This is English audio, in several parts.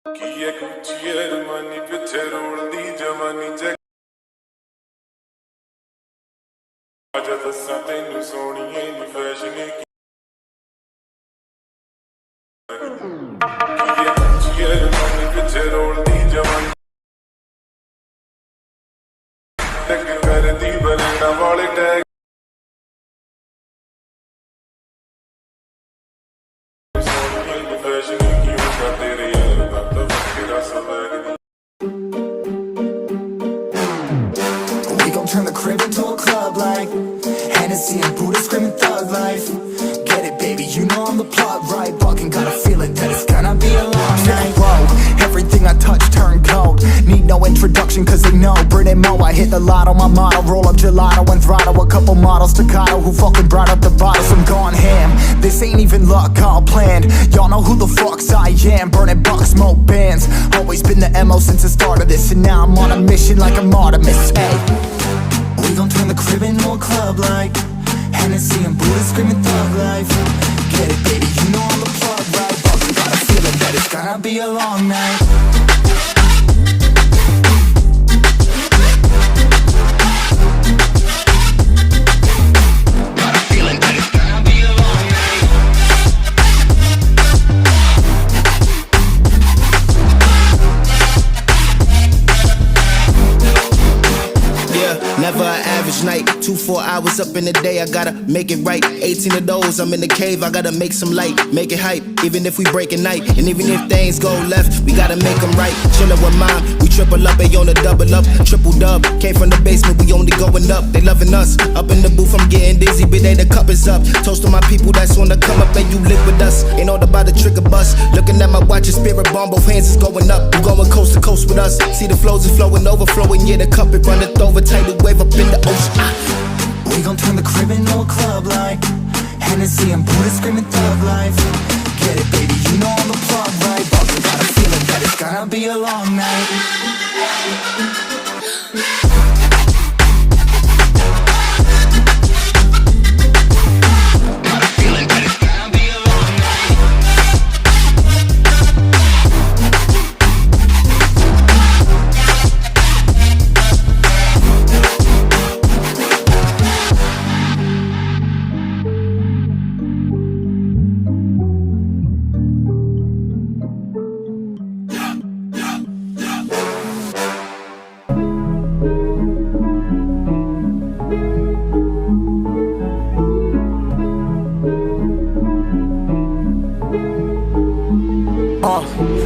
किए कुछ अरमानी पिछे रोल दी जवानी च आजा दस्सां तैनू सोहणीए नी फैशने किए कुछ अरमानी पिछे रोल दी जवानी टैग कर दी बरना वाले टैग सोहणीए नी फैशने की होगा तेरे यार दा तो वखरा swag the Turn the crib into a club like Hennessy and Buddha screaming thug life. Get it, baby, you know I'm the plug, right? Fucking got a feeling that it's gonna be a long night. Whoa, everything I touch turn cold. Need no introduction cause they know Brit and Mo, I hit the lotto, my motto. Roll up gelato and throttle a couple models staccato who fucking brought up the bottles. I'm gone ham, this ain't even luck, all planned. Y'all know who the fucks I am. Burning bucks, smoke bands. Always been the MO since the start of this. And now I'm on a mission like I'm Artemis, hey. We gon' turn the crib into a club like Hennessy and Buddha screaming thug life. Get it, baby, you know I'm the plug, right? Fucking got a feeling that it's gonna be a long night. Never an average night, 2-4 hours up in the day, I gotta make it right. 18 of those, I'm in the cave, I gotta make some light, make it hype, even if we break a night. And even if things go left, we gotta make them right. Chillin' with mine, we triple up, they on the double up, triple dub. Came from the basement, we only going up, they loving us. Up in the booth, I'm getting dizzy, but they the cup is up. Toast to my people that's wanna come up and you live with us. Ain't all about the trigger bus, looking at my watch, your spirit bomb, both hands is going up. You going coast to coast with us, see the flows is flowing, overflowing, yeah, the cup it runneth over, tidal wave up in the ocean. We gon' turn the crib into a club like Hennessy and Buddha screaming thug life. Get it, baby, you know I'm the plug, right? Fucking got a feeling that it's gonna be a long night.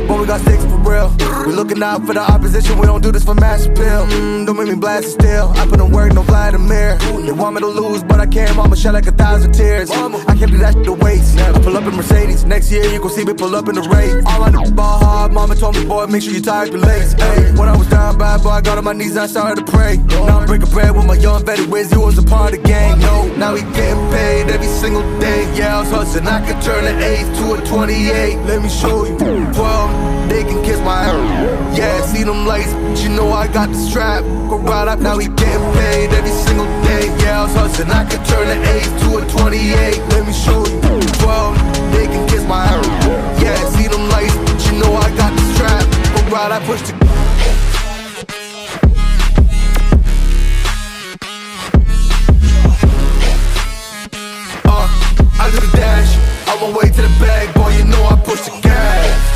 But we got sticks for real. We looking out for the opposition, we don't do this for mass appeal. Don't make me blast it still. I put in work, no Vladimir. They want me to lose, but I can't. Mama shed like 1,000 tears. I can't do that shit to waste. I pull up in Mercedes. Next year you gon' see me pull up in the race. All I know is ball hard. Mama told me, boy, make sure you tie up your legs. Hey, when I was down bad, boy, I got on my knees, I started to pray. Now I'm breaking bread with my young vet Wiz. He was a part of the gang. No, now he getting paid every single day. Yeah, I was hustling. I could turn an 8 to a 28. Let me show you. 12, they can kiss my ass. Yeah, see them lights, but you know I got the strap. Go right up, now he getting paid every single day. Yeah, I was hustling, I could turn an 8 to a 28. Let me show you. 12, they can kiss my ass. Yeah, see them lights, but you know I got the strap. Go right, I push the I do the dash, I won't wait to the bag, boy, you know I push the gas.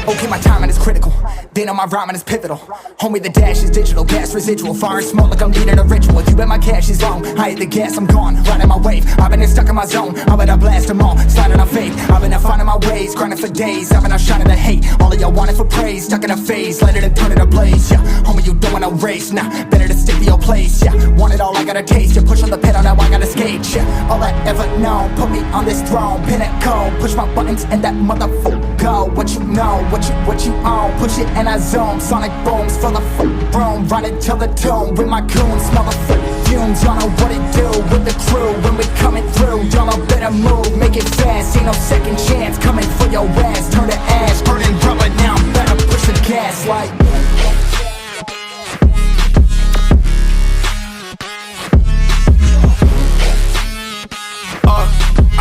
Okay, my timing is critical. Then on my rhyming is pivotal. Homie, the dash is digital, gas residual. Fire and smoke like I'm leading a ritual. You bet my cash is long. I hit the gas, I'm gone. Riding my wave. I've been stuck in my zone. I bet I blast them all. Sliding on faith. I've been finding my ways. Grinding for days. I've been shining the hate. All of y'all wanted for praise. Stuck in a phase. Let it turn it ablaze. Yeah, homie, you don't want to race. Nah, better to stick to your place. Yeah, want it all, I gotta taste. You push on the pedal, now I gotta skate. Yeah, all I ever know. Put me on this throne. Pinnacle. Push my buttons and that motherfucker go. What you know, what you own. Push it and I zone. Sonic booms for the room. Run it till the tomb with my goons. Smell the fumes. Y'all know what it do with the crew when we coming through. Y'all know better move, make it fast. Ain't no second chance coming for your ass. Turn to ash, burning rubber now. Better push the gas like.